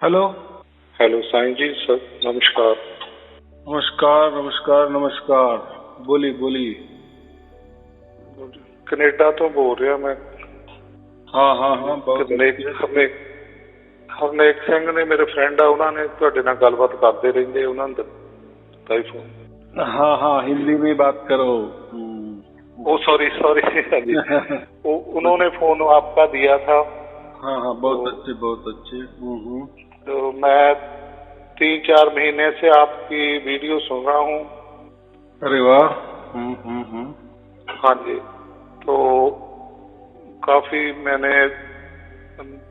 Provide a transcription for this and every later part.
Hello. Hello Sai जी sir, नमस्कार। नमस्कार नमस्कार नमस्कार। बोली बोली। कनेडा तो बोल रहा मैं। हाँ हाँ हाँ बहुत ਹਰਨੇਕ ਸਿੰਘ ਨੇ ਮੇਰੇ ਫਰੈਂਡ ਆ, ਉਹਨਾਂ ਨੇ ਤੁਹਾਡੇ ਨਾਲ ਗੱਲਬਾਤ ਕਰਦੇ ਰਹਿੰਦੇ, ਉਹਨਾਂ ਨੇ ਦਿੱਤਾ ਹੀ फोन। हाँ हाँ हिंदी में बात करो। ओ सॉरी सॉरी उन्होंने फोन आपका दिया था। हाँ हाँ बहुत अच्छे बहुत अच्छे। तो मैं 3-4 महीने से आपकी वीडियो सुन रहा हूँ। अरे वाह। हाँ जी, तो काफी मैंने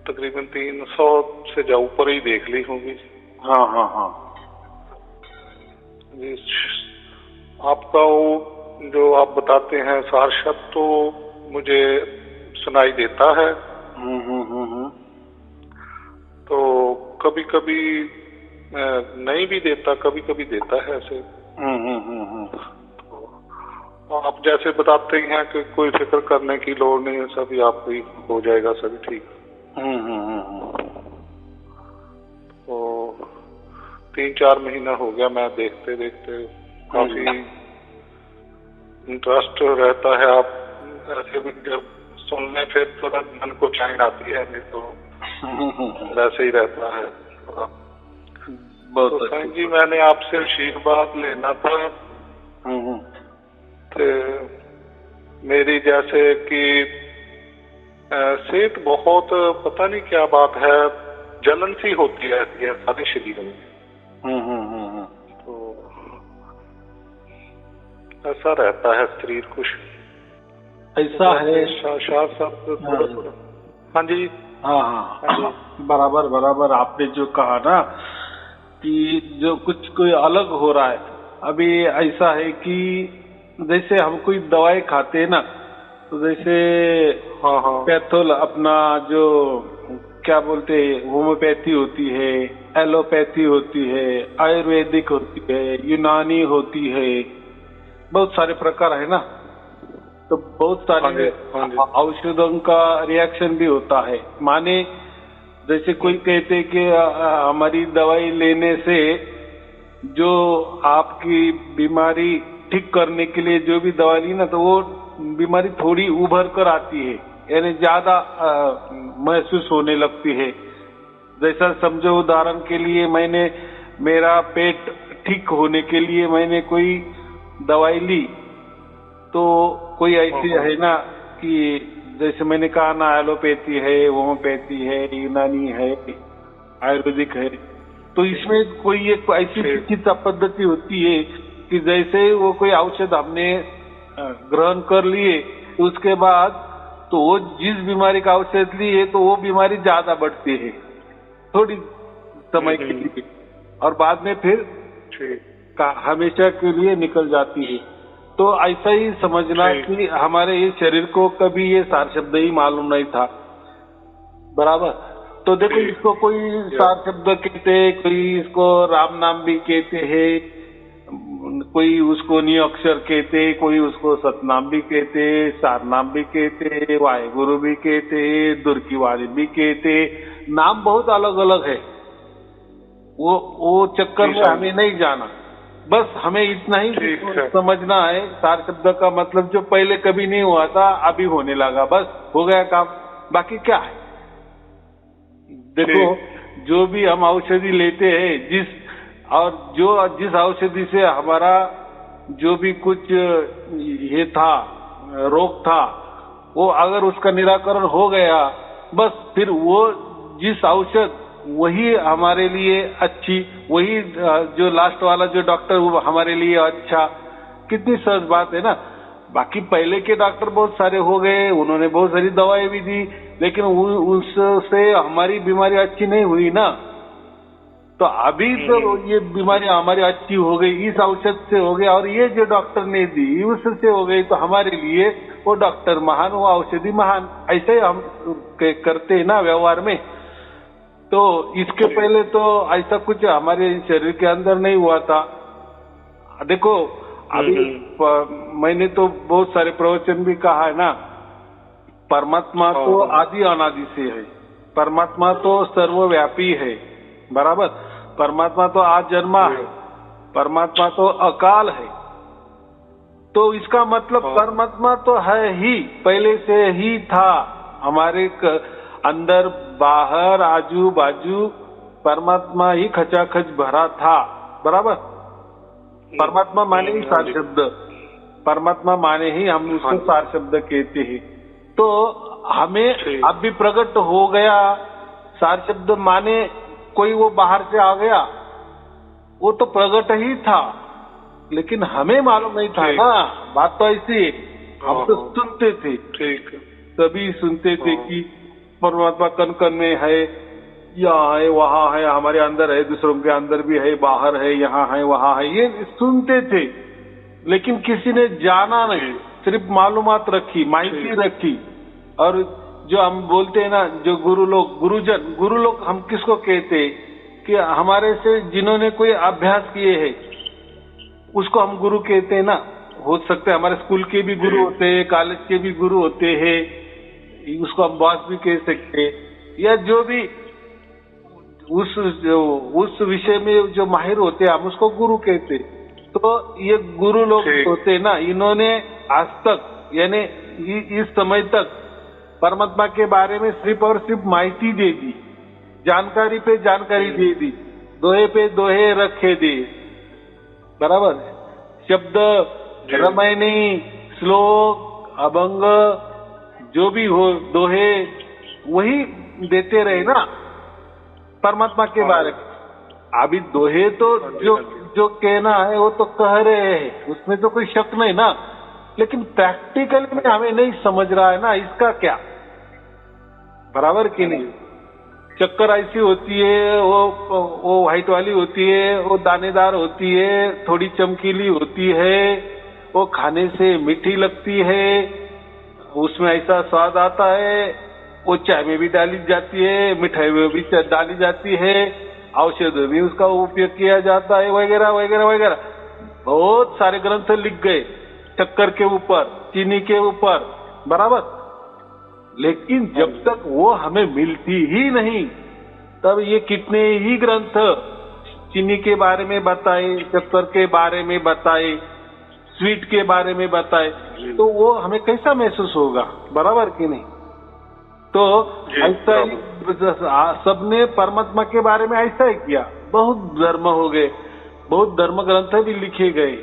तकरीबन 300 से ऊपर ही देख ली होंगी। हाँ हाँ हाँ जी। आपका वो जो आप बताते हैं सारशब्द तो मुझे सुनाई देता है। तो कभी कभी नहीं भी देता, कभी कभी देता है ऐसे। तो आप जैसे बताते हैं कि कोई फिक्र करने की लोड़ नहीं है, सभी आपको हो जाएगा, सभी ठीक। तो 3-4 महीना हो गया मैं देखते देखते, काफी इंटरेस्ट रहता है। आप ऐसे भी जब सुनने फिर तुरंत मन को चैन आती है, नहीं तो वैसे ही रहता है। तो साईं जी मैंने आपसे आशीर्वाद लेना था। तो मेरी जैसे कि सेहत बहुत, पता नहीं क्या बात है, जलन सी होती रहती है सारे शरीर में। तो ऐसा रहता है शरीर कुछ ऐसा है। थोड़ा। हाँ जी हाँ हाँ बराबर बराबर। आपने जो कहा ना कि जो कुछ कोई अलग हो रहा है, अभी ऐसा है कि जैसे हम कोई दवाई खाते हैं ना, तो जैसे पैथोल अपना जो क्या बोलते हैं, होम्योपैथी होती है, एलोपैथी होती है, आयुर्वेदिक होती है, यूनानी होती है, बहुत सारे प्रकार है ना। तो बहुत सारे औषधों का रिएक्शन भी होता है। माने जैसे कोई कहते कि हमारी दवाई लेने से जो आपकी बीमारी ठीक करने के लिए जो भी दवा ली ना, तो वो बीमारी थोड़ी उभर कर आती है, यानी ज्यादा महसूस होने लगती है। जैसा समझो, उदाहरण के लिए मैंने मेरा पेट ठीक होने के लिए मैंने कोई दवाई ली, तो कोई ऐसी है ना कि जैसे मैंने कहा ना, एलोपैथी है, होम्योपैथी है, यूनानी है, आयुर्वेदिक है। तो इसमें कोई एक ऐसी चिकित्सा पद्धति होती है कि जैसे वो कोई औषध हमने ग्रहण कर लिए, उसके बाद तो वो जिस बीमारी का औषध लिए तो वो बीमारी ज्यादा बढ़ती है थोड़ी समय के लिए, और बाद में फिर हमेशा के लिए निकल जाती है। तो ऐसा ही समझना कि हमारे इस शरीर को कभी ये सार शब्द ही मालूम नहीं था, बराबर। तो देखो, इसको कोई सार शब्द कहते, कोई इसको राम नाम भी कहते हैं, कोई उसको निअक्षर कहते, कोई उसको सतनाम भी कहते, सार नाम भी कहते, वाहेगुरु भी कहते, दुर की वाणी भी कहते। नाम बहुत अलग अलग है, वो चक्कर में हमें नहीं जाना। बस हमें इतना ही समझना है, सार शब्द का मतलब जो पहले कभी नहीं हुआ था अभी होने लगा, बस हो गया काम। बाकी क्या है, देखो जो भी हम औषधि लेते हैं, जिस औषधि से हमारा जो भी कुछ ये था, रोग था, वो अगर उसका निराकरण हो गया, बस फिर वो जिस औषध वही हमारे लिए अच्छी, वही जो लास्ट वाला जो डॉक्टर वो हमारे लिए अच्छा। कितनी सहज बात है ना। बाकी पहले के डॉक्टर बहुत सारे हो गए, उन्होंने बहुत सारी दवाएं भी दी, लेकिन उससे हमारी बीमारी अच्छी नहीं हुई ना। तो अभी तो ये बीमारी हमारी अच्छी हो गई, इस औषध से हो गई, और ये जो डॉक्टर ने दी उससे हो गई, तो हमारे लिए वो डॉक्टर महान, वो औषधि महान। ऐसे ही हम करते हैं ना व्यवहार में। तो इसके पहले तो ऐसा कुछ हमारे शरीर के अंदर नहीं हुआ था। देखो अभी मैंने तो बहुत सारे प्रवचन भी कहा है ना, परमात्मा तो आदि अनादि से है, परमात्मा तो सर्वव्यापी है, बराबर। परमात्मा तो आज जन्मा है, परमात्मा तो अकाल है, तो इसका मतलब परमात्मा तो है ही, पहले से ही था हमारे अंदर बाहर आजू बाजू परमात्मा ही खचाखच भरा था, बराबर। परमात्मा माने ही सार शब्द, परमात्मा माने ही हम उसको सार शब्द कहते हैं। तो हमें अब भी प्रकट हो गया, सार शब्द माने कोई वो बाहर से आ गया, वो तो प्रकट ही था, लेकिन हमें मालूम नहीं था ना। बात तो ऐसी, हम तो सुनते थे, ठीक, सभी सुनते थे कि परमात्मा कण कण में है, यहाँ है वहाँ है, हमारे अंदर है, दूसरों के अंदर भी है, बाहर है, यहाँ है वहाँ है, ये सुनते थे, लेकिन किसी ने जाना नहीं, सिर्फ मालूमात रखी, माहिती रखी। और जो हम बोलते हैं ना, जो गुरु लोग, गुरुजन, गुरु लोग हम किसको कहते हैं कि हमारे से जिन्होंने कोई अभ्यास किए हैं उसको हम गुरु कहते हैं ना। हो सकते हैं हमारे स्कूल के भी गुरु होते हैं, कॉलेज के भी गुरु होते हैं, उसको हम बॉस भी कह सकते हैं, या जो भी उस विषय में जो माहिर होते हैं हम उसको गुरु कहते हैं। तो ये गुरु लोग होते हैं ना, इन्होंने आज तक यानी इस समय तक परमात्मा के बारे में सिर्फ और सिर्फ माहिती दे दी, जानकारी पे जानकारी दे दी, दोहे पे दोहे रखे दे, बराबर। शब्द, रामायणी, श्लोक, अभंग जो भी हो, दोहे वही देते रहे ना परमात्मा के बारे में। अभी दोहे तो जो कहना है वो तो कह रहे हैं, उसमें तो कोई शक नहीं ना, लेकिन प्रैक्टिकल में हमें नहीं समझ रहा है ना, इसका क्या, बराबर कि नहीं। चक्कर ऐसी होती है, वो व्हाइट वाली होती है, वो दानेदार होती है, थोड़ी चमकीली होती है, वो खाने से मीठी लगती है, उसमें ऐसा स्वाद आता है, वो चाय में भी डाली जाती है, मिठाई में भी डाली जाती है, औषध में भी उसका उपयोग किया जाता है, वगैरह वगैरह वगैरह। बहुत सारे ग्रंथ लिख गए शक्कर के ऊपर, चीनी के ऊपर, बराबर। लेकिन जब तक वो हमें मिलती ही नहीं, तब ये कितने ही ग्रंथ चीनी के बारे में बताए, शक्कर के बारे में बताए, स्वीट के बारे में बताए, तो वो हमें कैसा महसूस होगा, बराबर कि नहीं। तो ऐसा ही सबने परमात्मा के बारे में ऐसा ही किया। बहुत धर्म हो गए, बहुत धर्म ग्रंथ भी लिखे गए,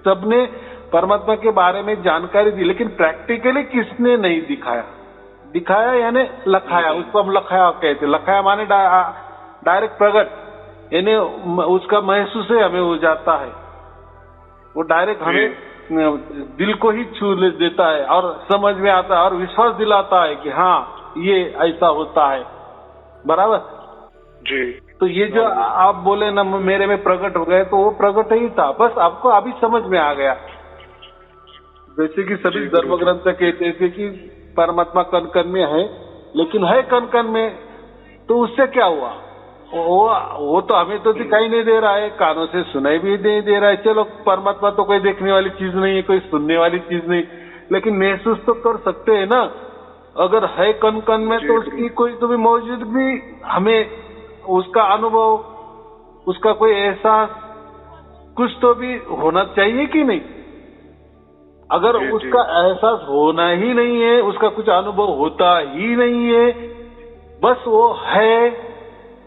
सबने परमात्मा के बारे में जानकारी दी, लेकिन प्रैक्टिकली किसने नहीं दिखाया। दिखाया यानी लखाया, उसको हम लखाया कहते। लखाया माने डायरेक्ट प्रकट, यानी उसका महसूस है हमें हो जाता है, वो डायरेक्ट हमें दिल को ही छू देता है और समझ में आता है और विश्वास दिलाता है कि हाँ ये ऐसा होता है, बराबर जी। तो ये जो आप बोले ना मेरे में प्रकट हो गए, तो वो प्रकट ही था, बस आपको अभी समझ में आ गया। जैसे कि सभी धर्म ग्रंथ कहते थे कि परमात्मा कण कण में है, लेकिन है कण कण में, तो उससे क्या हुआ, वो तो हमें तो दिखाई नहीं दे रहा है, कानों से सुनाई भी नहीं दे रहा है। चलो परमात्मा तो कोई देखने वाली चीज नहीं है, कोई सुनने वाली चीज नहीं, लेकिन महसूस तो कर सकते हैं ना। अगर है कण कण में तो उसकी कोई तो भी मौजूद भी हमें उसका अनुभव, उसका कोई एहसास कुछ तो भी होना चाहिए कि नहीं। अगर उसका एहसास होना ही नहीं है, उसका कुछ अनुभव होता ही नहीं है, बस वो है,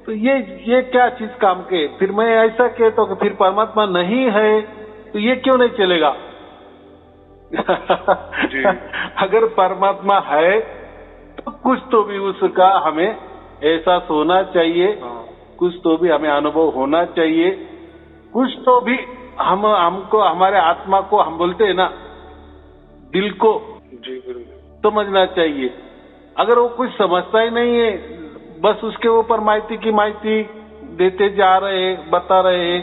तो ये क्या चीज काम के। फिर मैं ऐसा कहता हूँ कि फिर परमात्मा नहीं है तो ये क्यों नहीं चलेगा। अगर परमात्मा है तो कुछ तो भी उसका हमें एहसास होना चाहिए, कुछ तो भी हमें अनुभव होना चाहिए, कुछ तो भी हमको हमारे आत्मा को, हम बोलते हैं ना दिल को समझना चाहिए। अगर वो कुछ समझता ही नहीं है, बस उसके ऊपर माहिती की माहिती देते जा रहे, बता रहे,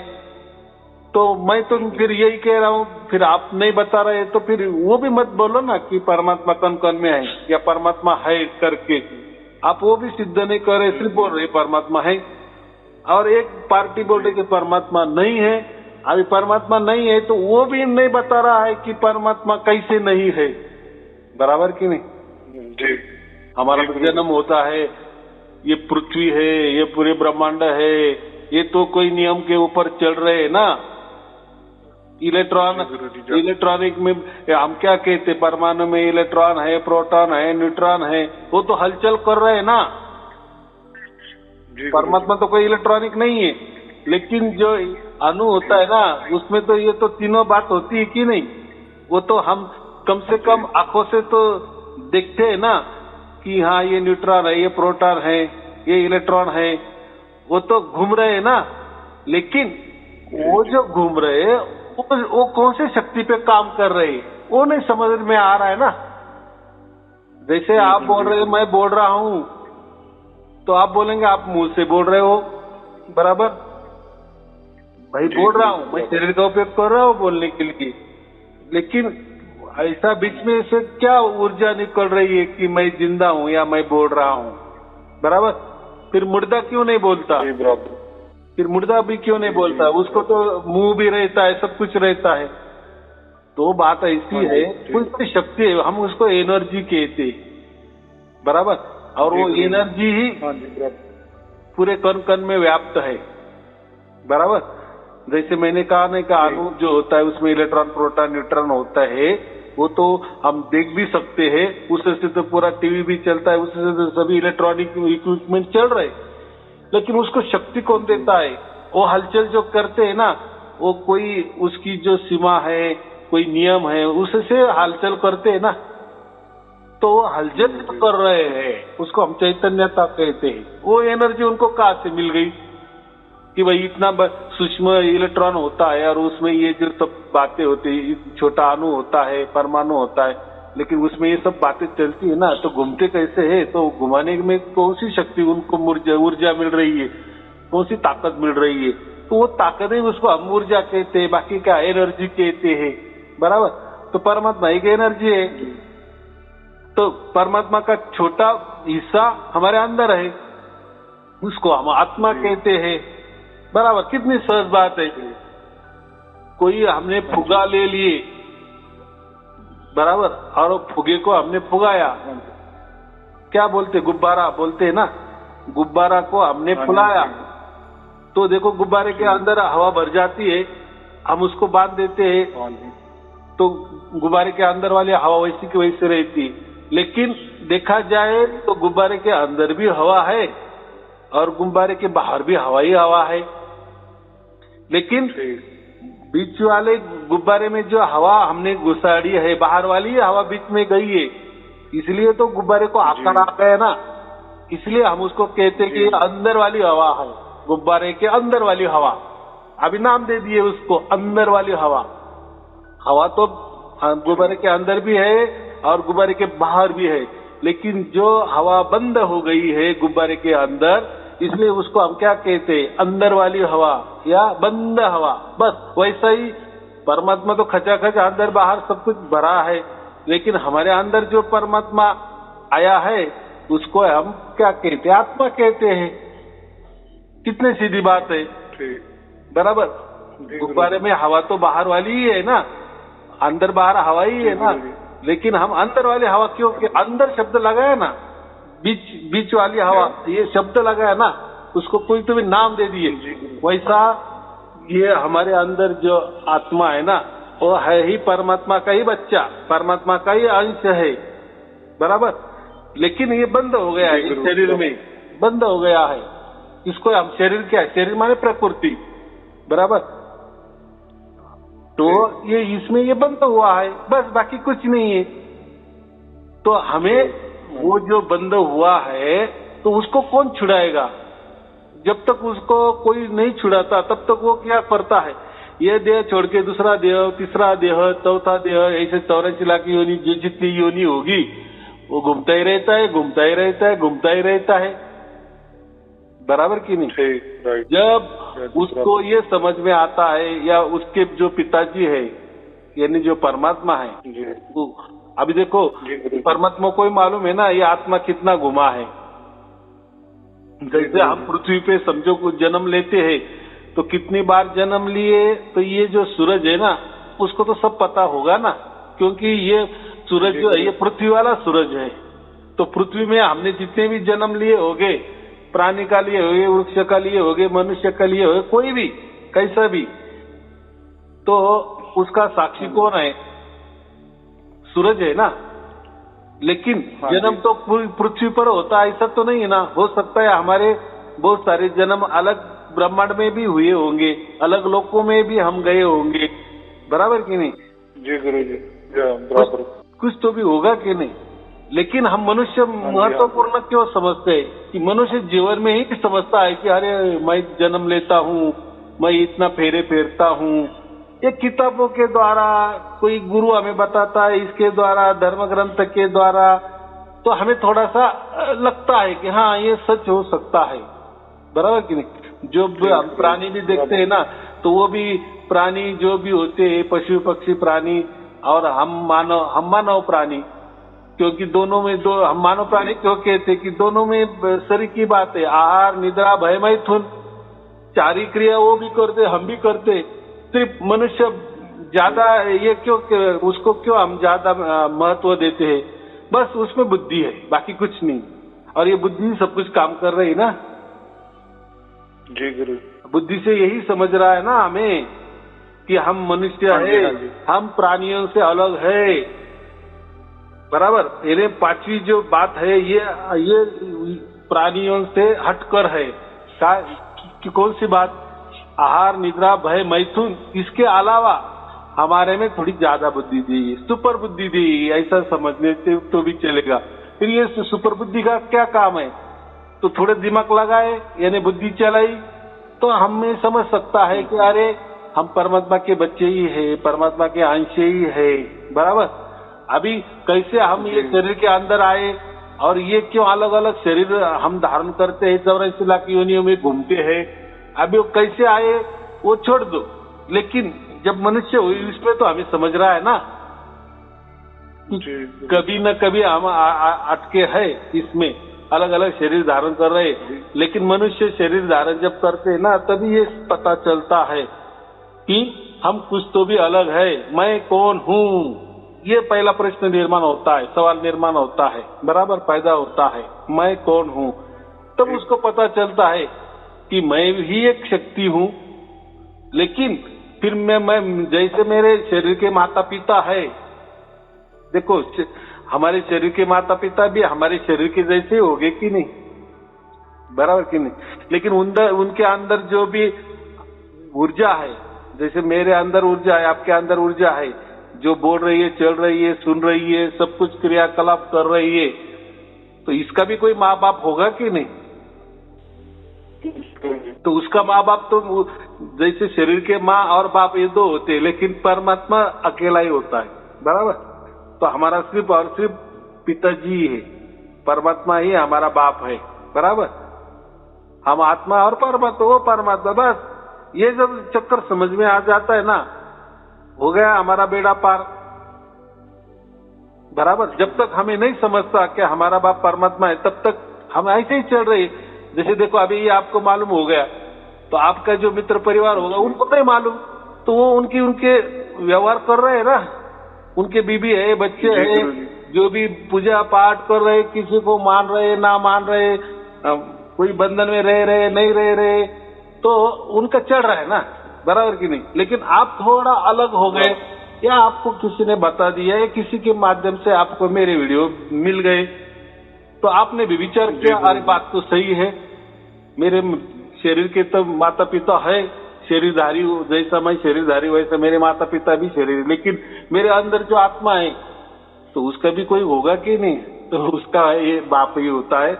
तो मैं तो फिर यही कह रहा हूँ, फिर आप नहीं बता रहे तो फिर वो भी मत बोलो ना कि परमात्मा कण कण में है या परमात्मा है करके। आप वो भी सिद्ध नहीं कर रहे, सिर्फ बोल रहे परमात्मा है, और एक पार्टी बोल रही कि परमात्मा नहीं है। अभी परमात्मा नहीं है तो वो भी नहीं बता रहा है कि परमात्मा कैसे नहीं है, बराबर कि नहीं जी। हमारा तो जन्म होता है, ये पृथ्वी है, ये पूरे ब्रह्मांड है, ये तो कोई नियम के ऊपर चल रहे हैं ना। इलेक्ट्रॉनिक में हम क्या कहते, परमाणु में इलेक्ट्रॉन है, प्रोटॉन है, न्यूट्रॉन है, वो तो हलचल कर रहे हैं ना। परमात्मा तो कोई इलेक्ट्रॉनिक नहीं है, लेकिन जो अणु होता है ना, उसमें तो ये तो तीनों बात होती है कि नहीं। वो तो हम कम से कम आंखों से तो देखते हैं ना कि हाँ ये न्यूट्रॉन है, ये प्रोटॉन है, ये इलेक्ट्रॉन है, वो तो घूम रहे हैं ना। लेकिन वो जो घूम रहे हैं वो कौन सी शक्ति पे काम कर रहे हैं, वो नहीं समझ में आ रहा है ना। जैसे आप बोल रहे हैं, मैं बोल रहा हूं, तो आप बोलेंगे आप मुंह से बोल रहे हो, बराबर भाई बोल रहा हूं, मैं शरीर का उपयोग कर रहा हूं बोलने के लिए। लेकिन ऐसा बीच में से क्या ऊर्जा निकल रही है कि मैं जिंदा हूं या मैं बोल रहा हूं, बराबर। फिर मुर्दा क्यों नहीं बोलता, फिर मुर्दा भी क्यों नहीं बोलता, उसको तो मुंह भी रहता है, सब कुछ रहता है। तो बात ऐसी है, कोई शक्ति है, हम उसको एनर्जी कहते हैं, बराबर। और वो एनर्जी ही पूरे कण कण में व्याप्त है, बराबर। जैसे मैंने कहा नहीं का अणु जो होता है उसमें इलेक्ट्रॉन, प्रोटॉन, न्यूट्रॉन होता है, वो तो हम देख भी सकते हैं, उससे तो पूरा टीवी भी चलता है, उससे तो सभी इलेक्ट्रॉनिक इक्विपमेंट चल रहे हैं। लेकिन उसको शक्ति कौन देता है, वो हलचल जो करते हैं ना, वो कोई उसकी जो सीमा है, कोई नियम है, उससे हलचल करते हैं ना। तो हलचल कर रहे हैं, उसको हम चैतन्यता कहते हैं। वो एनर्जी उनको कहाँ से मिल गई कि भाई इतना सूक्ष्म इलेक्ट्रॉन होता है और उसमें ये जो सब बातें होती है, छोटा अणु होता है, परमाणु होता है, लेकिन उसमें ये सब बातें चलती है ना, तो घूमते कैसे है। तो घुमाने में कौन सी शक्ति उनको ऊर्जा मिल रही है, कौन सी ताकत मिल रही है, तो वो ताकत है, उसको हम ऊर्जा कहते हैं, बाकी क्या एनर्जी कहते हैं, बराबर। तो परमात्मा एक एनर्जी है, तो परमात्मा का छोटा हिस्सा हमारे अंदर है, उसको हम आत्मा कहते हैं, बराबर। कितनी सहज बात है। कोई हमने फुगा ले लिए, बराबर, और फुगे को हमने फुगाया, क्या बोलते, गुब्बारा बोलते हैं ना। गुब्बारा को हमने फुलाया, तो देखो गुब्बारे के अंदर हवा भर जाती है, हम उसको बांध देते हैं, तो गुब्बारे के अंदर वाली हवा वैसी की वैसी रहती है। लेकिन देखा जाए तो गुब्बारे के अंदर भी हवा है और गुब्बारे के बाहर भी हवा ही हवा है। लेकिन बीच वाले गुब्बारे में जो हवा हमने घुसाड़ी है, बाहर वाली हवा बीच में गई है, इसलिए तो गुब्बारे को आकार आ गया ना। इसलिए हम उसको कहते हैं कि अंदर वाली हवा है, गुब्बारे के अंदर वाली हवा। अभी नाम दे दिए उसको, अंदर वाली हवा। हवा तो गुब्बारे के अंदर भी है और गुब्बारे के बाहर भी है, लेकिन जो हवा बंद हो गई है गुब्बारे के अंदर, इसलिए उसको हम क्या कहते हैं, अंदर वाली हवा या बंद हवा। बस वैसा ही परमात्मा तो खचाखच अंदर बाहर सब कुछ भरा है, लेकिन हमारे अंदर जो परमात्मा आया है उसको हम क्या कहते हैं, आत्मा कहते हैं। कितनी सीधी बात है, बराबर। गुब्बारे में हवा तो बाहर वाली ही है ना, अंदर बाहर हवा ही है ना, लेकिन हम अंदर वाली हवा क्यों, अंदर शब्द लगाया ना, बीच वाली हवा ये शब्द लगाया ना, उसको कोई तो भी नाम दे दिए। वैसा ये हमारे अंदर जो आत्मा है ना, वो है ही परमात्मा का ही बच्चा, परमात्मा का ही अंश है, बराबर। लेकिन ये बंद हो गया है, इस शरीर में बंद हो गया है। इसको हम शरीर क्या है, शरीर माने प्रकृति, बराबर। तो ये इसमें ये बंद हुआ है, बस, बाकी कुछ नहीं है। तो हमें वो जो बंद हुआ है तो उसको कौन छुड़ाएगा। जब तक उसको कोई नहीं छुड़ाता तब तक वो क्या करता है, ये देह छोड़ के दूसरा देह, तीसरा देह, चौथा देह, ऐसे 84 लाख योनि, जो जितनी योनि होगी वो घूमता ही रहता है, घूमता ही रहता है, घूमता ही रहता है, बराबर की नहीं। जब उसको ये समझ में आता है, या उसके जो पिताजी है यानी जो परमात्मा है, अभी देखो परमात्मा को ही मालूम है ना ये आत्मा कितना घुमा है। जैसे हम पृथ्वी पे समझो कुछ जन्म लेते हैं तो कितनी बार जन्म लिए, तो ये जो सूरज है ना उसको तो सब पता होगा ना, क्योंकि ये सूरज जो है ये पृथ्वी वाला सूरज है। तो पृथ्वी में हमने जितने भी जन्म लिए होंगे प्राणी का लिए हो गए, वृक्ष का लिए हो गए, मनुष्य का लिए हो गए, कोई भी कैसा भी, तो उसका साक्षी कौन है? सूरज है ना। लेकिन जन्म तो पूरी पृथ्वी पर होता है ऐसा तो नहीं है ना। हो सकता है हमारे बहुत सारे जन्म अलग ब्रह्मांड में भी हुए होंगे, अलग लोकों में भी हम गए होंगे, बराबर कि नहीं? जी गुरु जी, बराबर। कुछ तो भी होगा कि नहीं। लेकिन हम मनुष्य महत्वपूर्ण क्यों समझते हैं कि मनुष्य जीवन में ही समझता है कि अरे मैं जन्म लेता हूँ, मैं इतना फेरे फेरता हूँ। ये किताबों के द्वारा, कोई गुरु हमें बताता है, इसके द्वारा, धर्म ग्रंथ के द्वारा, तो हमें थोड़ा सा लगता है कि हाँ ये सच हो सकता है, बराबर कि नहीं? जो हम प्राणी भी देखते हैं ना, तो वो भी प्राणी जो भी होते हैं, पशु पक्षी प्राणी और हम मानव प्राणी, क्योंकि दोनों में दो हम मानव प्राणी क्यों कहते कि दोनों में शरीर की बात है। आहार, निद्रा, भय, मैथुन, चारी क्रिया वो भी करते, हम भी करते। सिर्फ मनुष्य ज्यादा ये क्यों, उसको क्यों हम ज्यादा महत्व देते हैं? बस उसमें बुद्धि है, बाकी कुछ नहीं। और ये बुद्धि सब कुछ काम कर रही है ना। जी गुरु। बुद्धि से यही समझ रहा है ना हमें कि हम मनुष्य है, हम प्राणियों से अलग है, बराबर। ये पांचवी जो बात है ये प्राणियों से हटकर है। कौन सी बात? आहार, निद्रा, भय, मैथुन, इसके अलावा हमारे में थोड़ी ज्यादा बुद्धि दी, सुपर बुद्धि दी, ऐसा समझने से तो भी चलेगा। फिर ये सुपर बुद्धि का क्या काम है? तो थोड़े दिमाग लगाए, यानी बुद्धि चलाई, तो हमें समझ सकता है कि अरे हम परमात्मा के बच्चे ही है, परमात्मा के अंश ही है, बराबर। अभी कैसे हम ये शरीर के अंदर आए और ये क्यों अलग अलग शरीर हम धारण करते हैं, 84 लाख योनियों में घूमते हैं, अभी वो कैसे आए वो छोड़ दो। लेकिन जब मनुष्य हुई इसमें तो हमें समझ रहा है ना, कभी न कभी हम अटके हैं इसमें, अलग अलग शरीर धारण कर रहे। लेकिन मनुष्य शरीर धारण जब करते हैं ना, तभी ये पता चलता है कि हम कुछ तो भी अलग है। मैं कौन हूँ? ये पहला प्रश्न निर्माण होता है, सवाल निर्माण होता है, बराबर पैदा होता है, मैं कौन हूँ। तब उसको पता चलता है कि मैं ही एक शक्ति हूँ। लेकिन फिर मैं जैसे मेरे शरीर के माता पिता है, देखो हमारे शरीर के माता पिता भी हमारे शरीर के जैसे हो गए कि नहीं, बराबर कि नहीं? लेकिन उनके अंदर जो भी ऊर्जा है, जैसे मेरे अंदर ऊर्जा है, आपके अंदर ऊर्जा है, जो बोल रही है, चल रही है, सुन रही है, सब कुछ क्रियाकलाप कर रही है, तो इसका भी कोई माँ बाप होगा कि नहीं? तो उसका माँ बाप तो जैसे शरीर के माँ और बाप ये दो होते हैं, लेकिन परमात्मा अकेला ही होता है, बराबर। तो हमारा सिर्फ और सिर्फ पिताजी है, परमात्मा ही हमारा बाप है, बराबर। हम आत्मा और परमात्मा, वो परमात्मा, बस। ये जब चक्कर समझ में आ जाता है ना, हो गया हमारा बेड़ा पार, बराबर। जब तक हमें नहीं समझता कि हमारा बाप परमात्मा है, तब तक हम ऐसे ही चल रहे। जैसे देखो अभी ये आपको मालूम हो गया, तो आपका जो मित्र परिवार होगा उनको नहीं मालूम, तो वो उनके व्यवहार कर रहे हैं ना, उनके बीबी है, बच्चे हैं, जो भी पूजा पाठ कर रहे, किसी को मान रहे ना मान रहे, कोई बंधन में रह रहे नहीं रह रहे, तो उनका चल रहा है ना, बराबर कि नहीं? लेकिन आप थोड़ा अलग हो गए, या आपको किसी ने बता दिया, या किसी के माध्यम से आपको मेरे वीडियो मिल गए, तो आपने भी विचार किया, अरे बात तो सही है, मेरे शरीर के तो माता पिता है, शरीरधारी, जैसा मैं शरीरधारी वैसा मेरे माता पिता भी शरीर, लेकिन मेरे अंदर जो आत्मा है तो उसका भी कोई होगा कि नहीं? तो उसका ये बाप ही होता है।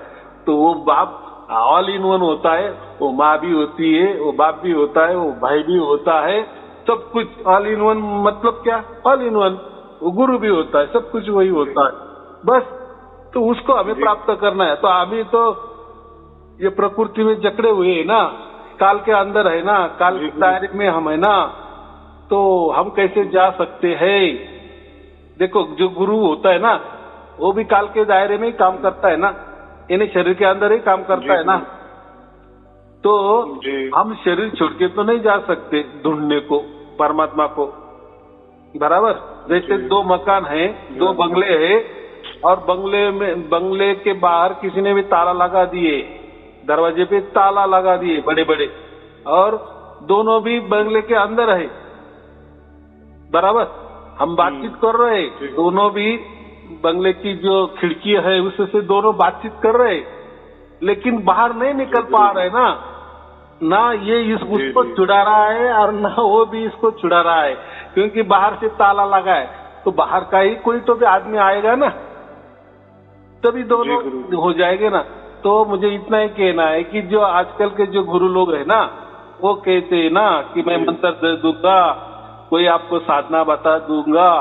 तो वो बाप ऑल इन वन होता है, वो माँ भी होती है, वो बाप भी होता है, वो भाई भी होता है, सब कुछ ऑल इन वन। मतलब क्या? All in one. वो गुरु भी होता है, सब कुछ वही होता है, बस। तो उसको हमें प्राप्त करना है। तो अभी तो ये प्रकृति में जकड़े हुए है ना, काल के अंदर है ना, काल की दायरे में हम है ना, तो हम कैसे जा सकते हैं? देखो जो गुरु होता है ना, वो भी काल के दायरे में ही काम करता है ना, यानी शरीर के अंदर ही काम करता है ना। तो हम शरीर छोड़ के तो नहीं जा सकते ढूंढने को परमात्मा को, बराबर। जैसे दो मकान है, दो बंगले है, और बंगले के बाहर किसी ने भी ताला लगा दिए, दरवाजे पे ताला लगा दिए बड़े बड़े, और दोनों भी बंगले के अंदर है, बराबर। हम बातचीत कर रहे, दोनों भी बंगले की जो खिड़की है उससे दोनों बातचीत कर रहे, लेकिन बाहर नहीं निकल पा रहे ना ये उसको छुड़ा रहा है और ना वो भी इसको छुड़ा रहा है, क्योंकि बाहर से ताला लगा है। तो बाहर का ही कोई तो भी आदमी आएगा ना, तभी दोनों हो जाएंगे ना। तो मुझे इतना ही कहना है कि जो आजकल के जो गुरु लोग है ना, वो कहते हैं ना कि मैं मंत्र दे दूंगा, कोई आपको साधना बता दूंगा,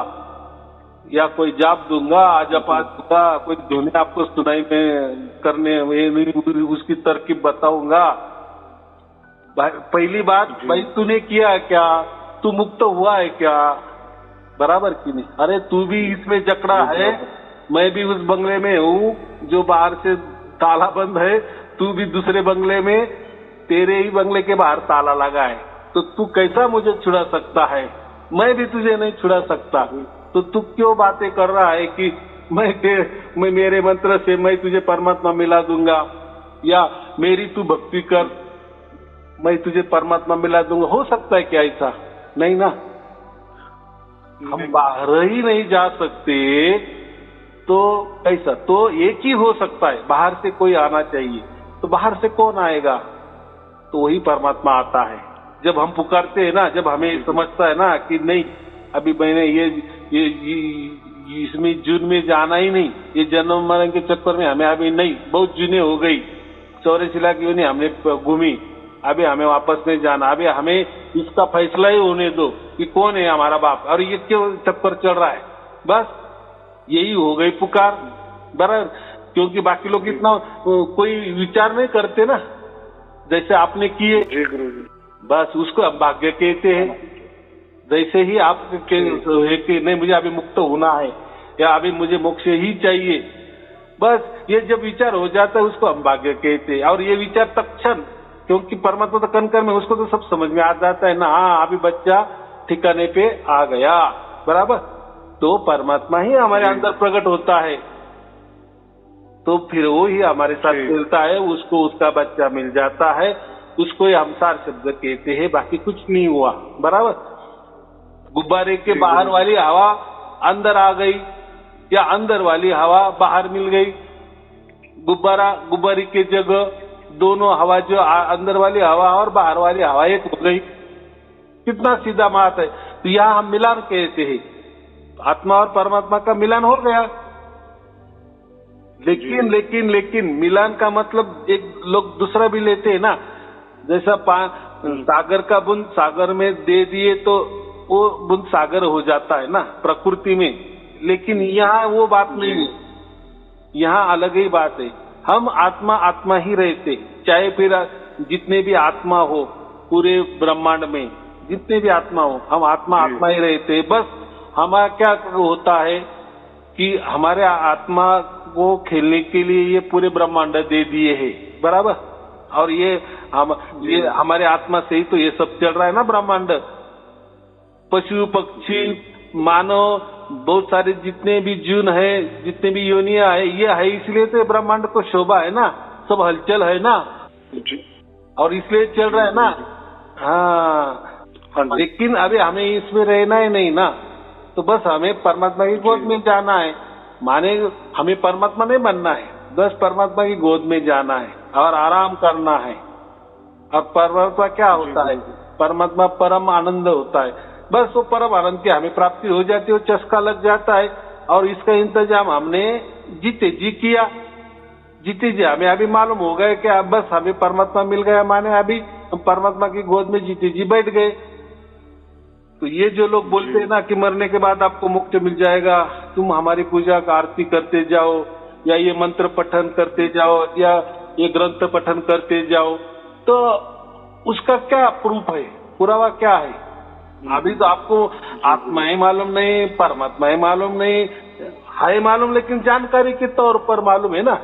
या कोई जाप दूंगा, जपा दूंगा, कोई धुनी आपको सुनाई में करने उसकी तरकीब बताऊंगा। पहली बात, भाई तूने किया क्या? तू मुक्त हुआ है क्या? बराबर की नहीं? अरे तू भी इसमें जकड़ा है, मैं भी उस बंगले में हूँ जो बाहर से ताला बंद है, तू भी दूसरे बंगले में, तेरे ही बंगले के बाहर ताला लगा है, तो तू कैसा मुझे छुड़ा सकता है? मैं भी तुझे नहीं छुड़ा सकता। तो तू क्यों बातें कर रहा है कि मैं मेरे मंत्र से मैं तुझे परमात्मा मिला दूंगा, या मेरी तू भक्ति कर मैं तुझे परमात्मा मिला दूंगा? हो सकता है क्या ऐसा? नहीं ना। हम बाहर ही नहीं जा सकते तो कैसा? तो एक ही हो सकता है, बाहर से कोई आना चाहिए। तो बाहर से कौन आएगा? तो वही परमात्मा आता है। जब हम पुकारते हैं ना, जब हमें समझता है ना कि नहीं अभी मैंने ये इसमें जून में जाना ही नहीं, ये जन्म मरण के चक्कर में हमें अभी नहीं, बहुत जूने हो गई, 84 लाख यूनी हमने घूमी, अभी हमें वापस नहीं जाना, अभी हमें इसका फैसला ही होने दो कि कौन है हमारा बाप और ये क्यों चक्कर चल रहा है। बस यही हो गई पुकार, बराबर। क्योंकि बाकी लोग इतना कोई विचार नहीं करते ना, जैसे आपने किए, बस उसको हम भाग्य कहते हैं। जैसे ही आप कि नहीं मुझे अभी मुक्त होना है या अभी मुझे मोक्ष ही चाहिए, बस ये जब विचार हो जाता है उसको हम भाग्य कहते हैं। और ये विचार तत्क्षण, क्योंकि परमात्मा तो कण में, उसको तो सब समझ में आ जाता है ना, हाँ अभी बच्चा ठिकाने पे आ गया, बराबर। तो परमात्मा ही हमारे अंदर प्रकट होता है, तो फिर वो ही हमारे साथ मिलता है, उसको उसका बच्चा मिल जाता है, उसको ही हम सार शब्द कहते हैं, बाकी कुछ नहीं हुआ, बराबर। गुब्बारे के बाहर वाली हवा अंदर आ गई या अंदर वाली हवा बाहर मिल गई, गुब्बारे की जगह दोनों हवा, जो अंदर वाली हवा और बाहर वाली हवा एक हो गई। कितना सीधा बात है। तो यहाँ हम मिलान कहते हैं, आत्मा और परमात्मा का मिलन हो गया। लेकिन मिलान का मतलब एक लोग दूसरा भी लेते हैं ना, जैसा सागर का बूंद सागर में दे दिए तो वो बूंद सागर हो जाता है ना प्रकृति में, लेकिन यहाँ वो बात नहीं है, यहाँ अलग ही बात है। हम आत्मा ही रहते, चाहे फिर जितने भी आत्मा हो पूरे ब्रह्मांड में, जितने भी आत्मा हो, हम आत्मा ही रहते। बस हमारा क्या होता है कि हमारे आत्मा को खेलने के लिए ये पूरे ब्रह्मांड दे दिए है, बराबर। और ये हमारे आत्मा से ही तो ये सब चल रहा है ना ब्रह्मांड। पशु पक्षी मानव बहुत सारे जितने भी जीवन है, जितने भी योनियां है, ये है इसलिए तो ब्रह्मांड को शोभा है ना, सब हलचल है ना, और इसलिए चल रहा है ना। हाँ, लेकिन अभी हमें इसमें रहना ही नहीं ना, तो बस हमें परमात्मा की गोद में जाना है। माने हमें परमात्मा नहीं बनना है, बस परमात्मा की गोद में जाना है और आराम करना है। और परमात्मा क्या होता है? परमात्मा परम आनंद होता है। बस वो परम आनंद की हमें प्राप्ति हो जाती है, वो चस्का लग जाता है। और इसका इंतजाम हमने जीते जी किया, जीते जी हमें अभी मालूम हो गया कि अब बस हमें परमात्मा मिल गया, माने अभी हम परमात्मा की गोद में जीते जी बैठ गए। तो ये जो लोग बोलते हैं ना कि मरने के बाद आपको मुक्त मिल जाएगा, तुम हमारी पूजा का आरती करते जाओ, या ये मंत्र पठन करते जाओ, या ये ग्रंथ पठन करते जाओ, तो उसका क्या प्रूफ है, पुरावा क्या है? अभी तो आपको आत्मा ही मालूम नहीं, परमात्मा ही मालूम नहीं है, मालूम लेकिन जानकारी के तौर पर मालूम है ना।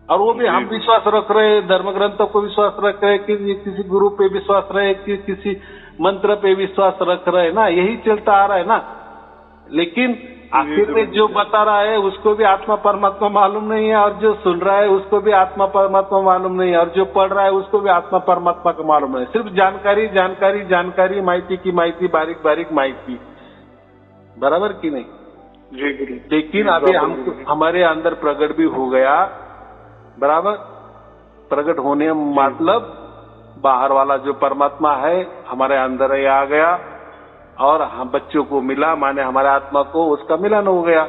और वो भी हम विश्वास रख रहे, धर्म ग्रंथों को विश्वास रख रहे, कि किसी गुरु पे विश्वास रहे, कि किसी मंत्र पे विश्वास रख रहे ना, यही चलता आ रहा है ना। लेकिन आखिर में जो बता रहा है उसको भी आत्मा परमात्मा मालूम नहीं है, और जो सुन रहा है उसको भी आत्मा परमात्मा मालूम नहीं है, और जो पढ़ रहा है उसको भी आत्मा परमात्मा का मालूम नहीं है। सिर्फ जानकारी जानकारी जानकारी, माहिती की माहिती, बारीक बारीक माहिती, बराबर की नहीं? जी गुरु। लेकिन अभी हमको हमारे अंदर प्रकट भी हो गया, बराबर। प्रकट होने मतलब बाहर वाला जो परमात्मा है हमारे अंदर ही आ गया, और हम बच्चों को मिला, माने हमारे आत्मा को उसका मिलन हो गया।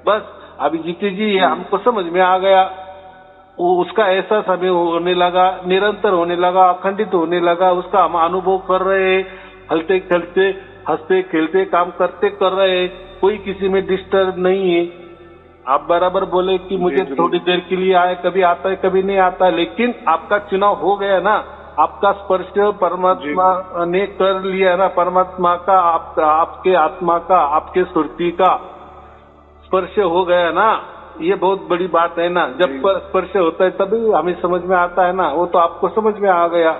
बस अभी जीते जी ये हमको समझ में आ गया, वो उसका एहसास हमें होने लगा, निरंतर होने लगा, अखंडित होने लगा, उसका हम अनुभव कर रहे, हलते खेलते हंसते खेलते काम करते कर रहे, कोई किसी में डिस्टर्ब नहीं है। आप बराबर बोले कि मुझे थोड़ी देर के लिए आए, कभी आता है कभी नहीं आता, लेकिन आपका चुनाव हो गया ना, आपका स्पर्श परमात्मा ने कर लिया ना, परमात्मा का आपके आत्मा का, आपके सुरती का स्पर्श हो गया ना, ये बहुत बड़ी बात है ना। जब स्पर्श होता है तभी हमें समझ में आता है ना, वो तो आपको समझ में आ गया,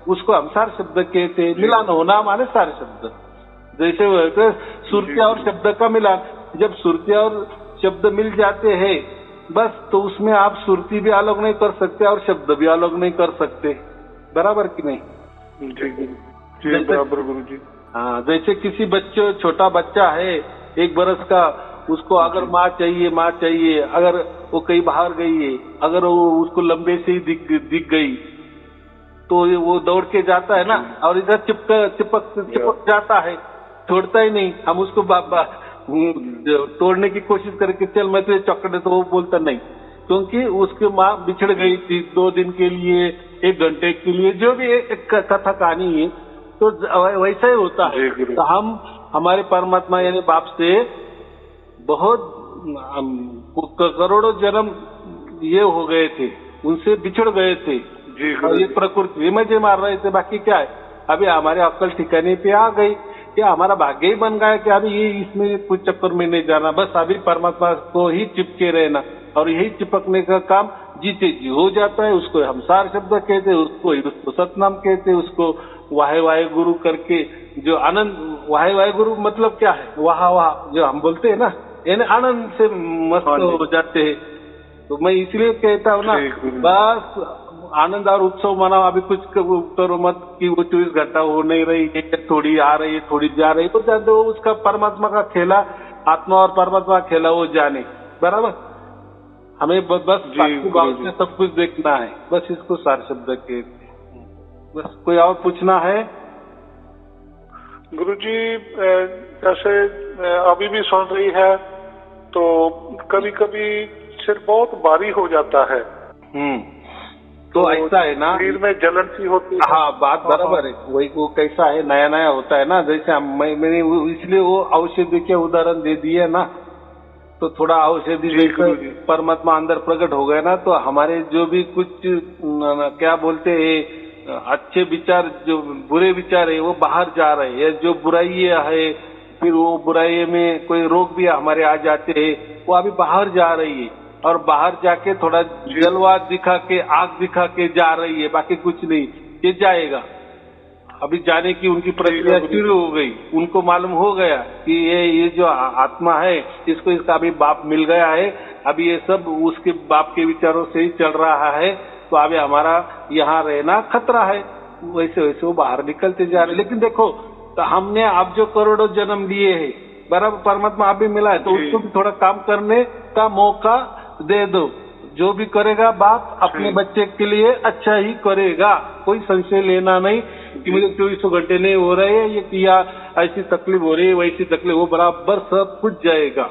उसको हम सार शब्द कहते, मिलान होना माने सार शब्द। जैसे सुरतिया और शब्द का मिलान, जब सुरतिया और शब्द मिल जाते हैं बस, तो उसमें आप सुरती भी अलग नहीं कर सकते और शब्द भी अलग नहीं कर सकते, बराबर कि नहीं? जी बराबर गुरु जी। हाँ, जैसे किसी बच्चे, छोटा बच्चा है 1 बरस का, उसको अगर माँ चाहिए, अगर वो कहीं बाहर गई है, अगर वो उसको लंबे से ही दिख गई तो वो दौड़ के जाता है ना, और इधर चिपक जाता है, छोड़ता ही नहीं। हम उसको तोड़ने की कोशिश करके चल मैं तुझे चौकड़े, तो वो बोलता नहीं, क्योंकि उसकी माँ बिछड़ गई थी 2 दिन के लिए, 1 घंटे के लिए, जो भी एक कथा कहानी है, तो वैसा ही होता है। तो हम हमारे परमात्मा यानी बाप से बहुत करोड़ों जन्म ये हो गए थे, उनसे बिछड़ गए थे, और ये प्रकृति मजे मार रहे थे, बाकी क्या है। अभी हमारे अक्ल ठिकाने पे आ गई, क्या हमारा भाग्य ही बन गया कि अभी ये इसमें कुछ चक्कर में नहीं जाना, बस अभी परमात्मा को ही चिपके रहना, और यही चिपकने का काम जीते जी हो जाता है। उसको हम सार शब्द कहते हैं, उसको सतनाम कहते हैं, उसको वाहे वाहे गुरु करके जो आनंद, वाहे वाहे गुरु मतलब क्या है, वाह वाह जो हम बोलते हैं ना, यानी आनंद से मस्त हो जाते हैं। तो मैं इसलिए कहता हूँ ना, बस आनंद और उत्सव मनाओ, अभी कुछ करो मत कि वो 24 घंटा हो नहीं रही है, थोड़ी आ रही है थोड़ी जा रही है, तो जानते हो उसका परमात्मा का खेला, आत्मा और परमात्मा का खेला वो जाने, बराबर। हमें बस बात से सब कुछ देखना है, बस इसको सार शब्द के। बस कोई और पूछना है? गुरुजी जैसे अभी भी सुन रही है, तो कभी कभी सिर बहुत भारी हो जाता है। तो ऐसा है ना, शरीर में जलन सी होती है। हाँ, बात बराबर है। वही वो कैसा है, नया नया होता है ना, जैसे मैंने इसलिए वो औषधि के उदाहरण दे दिए ना, तो थोड़ा औषधि जैसे परमात्मा अंदर प्रकट हो गया ना, तो हमारे जो भी कुछ क्या बोलते हैं अच्छे विचार, जो बुरे विचार है वो बाहर जा रहे हैं, जो बुराई है, फिर वो बुराई में कोई रोग भी हमारे आ जाते हैं, वो अभी बाहर जा रही है, और बाहर जाके थोड़ा जलवा दिखा के, आग दिखा के जा रही है, बाकी कुछ नहीं, ये जाएगा। अभी जाने की उनकी प्रक्रिया शुरू हो गई, उनको मालूम हो गया कि ये जो आत्मा है, इसको इसका अभी बाप मिल गया है, अभी ये सब उसके बाप के विचारों से ही चल रहा है, तो अभी हमारा यहाँ रहना खतरा है। वैसे वैसे वो बाहर निकलते जा रहे। लेकिन देखो, तो हमने अब जो करोड़ों जन्म लिए है, बराबर परमात्मा अभी मिला है, तो उसको भी थोड़ा काम करने का मौका दे दो। जो भी करेगा बाप अपने बच्चे के लिए अच्छा ही करेगा, कोई संशय लेना नहीं कि मुझे 24 घंटे नहीं हो रहे हैं, ये किया ऐसी तकलीफ हो रही है, वैसी तकलीफ, वो बराबर सब कुछ जाएगा।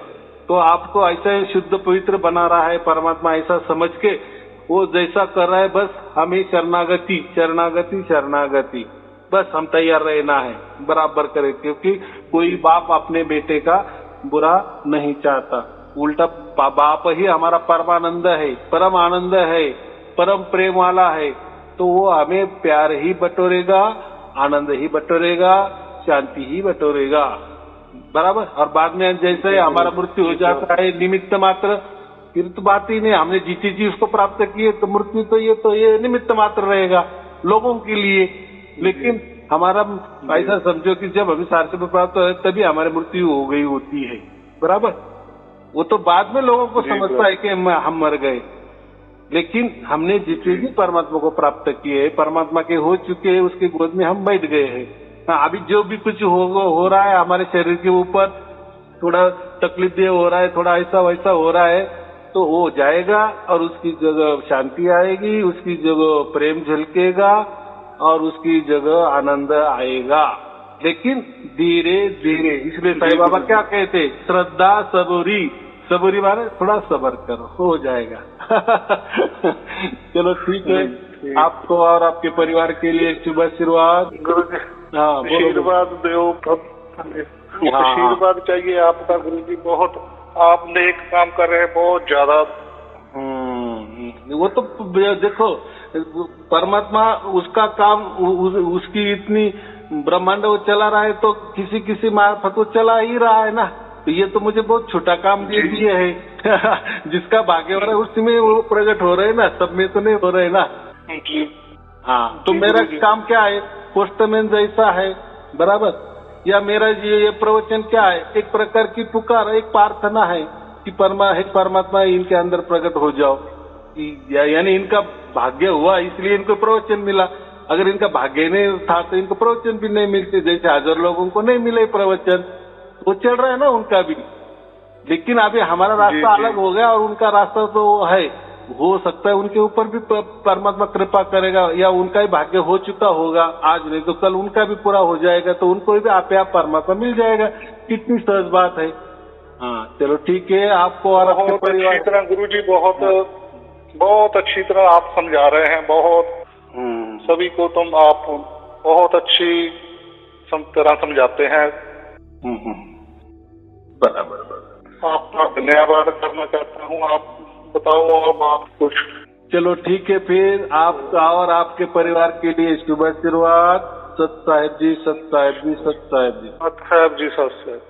तो आपको ऐसा शुद्ध पवित्र बना रहा है परमात्मा, ऐसा समझ के वो जैसा कर रहा है, बस हमें शरणागति शरणागति शरणागति, बस हम तैयार रहना है, बराबर करे, क्योंकि कोई बाप अपने बेटे का बुरा नहीं चाहता, उल्टा बाप ही हमारा परमानंद है, परम आनंद है, परम प्रेम वाला है, तो वो हमें प्यार ही बटोरेगा, आनंद ही बटोरेगा, शांति ही बटोरेगा, बराबर। और बाद में जैसे हमारा मृत्यु हो जाता है निमित्त मात्र, फिर तो बात ही नहीं, हमने जीती जी उसको प्राप्त किए, तो मृत्यु तो ये निमित्त मात्र रहेगा लोगों के लिए। लेकिन हमारा ऐसा समझो कि जब हमें सार से प्राप्त हो तभी हमारी मृत्यु हो गई होती है, बराबर। वो तो बाद में लोगों को जी, समझता है कि हम मर गए, लेकिन हमने जितने भी परमात्मा को प्राप्त किए, परमात्मा के हो चुके हैं, उसके गोद में हम बैठ गए हैं। हाँ, अभी जो भी कुछ हो रहा है हमारे शरीर के ऊपर, थोड़ा तकलीफ दे हो रहा है, थोड़ा ऐसा वैसा हो रहा है, तो वो जाएगा और उसकी जगह शांति आएगी, उसकी जगह प्रेम झलकेगा और उसकी जगह आनंद आएगा, लेकिन धीरे धीरे। इसलिए साईं बाबा क्या कहते, श्रद्धा सबूरी, सबूरी माने थोड़ा सब्र करो, हो जाएगा। चलो ठीक है, आपको और आपके परिवार के लिए शुभ आशीर्वाद। गुरु जी हाँ, आशीर्वाद दो, आशीर्वाद चाहिए आपका गुरु जी। बहुत आप नेक काम कर रहे हैं, बहुत ज्यादा। वो तो देखो, परमात्मा उसका काम, उसकी इतनी ब्रह्मांड वो चला रहा है, तो किसी किसी मार्फत वो चला ही रहा है ना। तो ये तो मुझे बहुत छोटा काम दे दिए है। जिसका भाग्य हो रहा है उसमें वो प्रकट हो रहे हैं ना, सब में तो नहीं हो रहे ना। हाँ, तो मेरा काम क्या है, पोस्टमैन जैसा है, बराबर। या मेरा ये प्रवचन क्या है, एक प्रकार की पुकार, एक प्रार्थना है कि परमात्मा इनके अंदर प्रकट हो जाओ। यानी इनका भाग्य हुआ इसलिए इनको प्रवचन मिला, अगर इनका भाग्य नहीं था तो इनको प्रवचन भी नहीं मिलते। जैसे 1000 लोगों को नहीं मिले प्रवचन, वो चल रहा है ना उनका भी। लेकिन अभी हमारा रास्ता अलग हो गया और उनका रास्ता तो है, हो सकता है उनके ऊपर भी परमात्मा कृपा करेगा, या उनका ही भाग्य हो चुका होगा, आज नहीं तो कल उनका भी पूरा हो जाएगा, तो उनको भी आप परमात्मा मिल जाएगा। कितनी सहज बात है। हाँ, चलो ठीक है, आपको और आपके परिवार। अच्छी तरह गुरु जी, बहुत अच्छी तरह आप समझा रहे हैं, बहुत सभी को तुम आप बहुत अच्छी तरह समझाते हैं। बराबर। आपका धन्यवाद करना चाहता हूँ। आप बताओ अब आप कुछ। चलो ठीक है, फिर आपका और आपके परिवार के लिए शुभ आशीर्वाद। सत साहिब जी, सत साहिब जी, सत साहिब जी, सत साहिब जी, सत साहिब।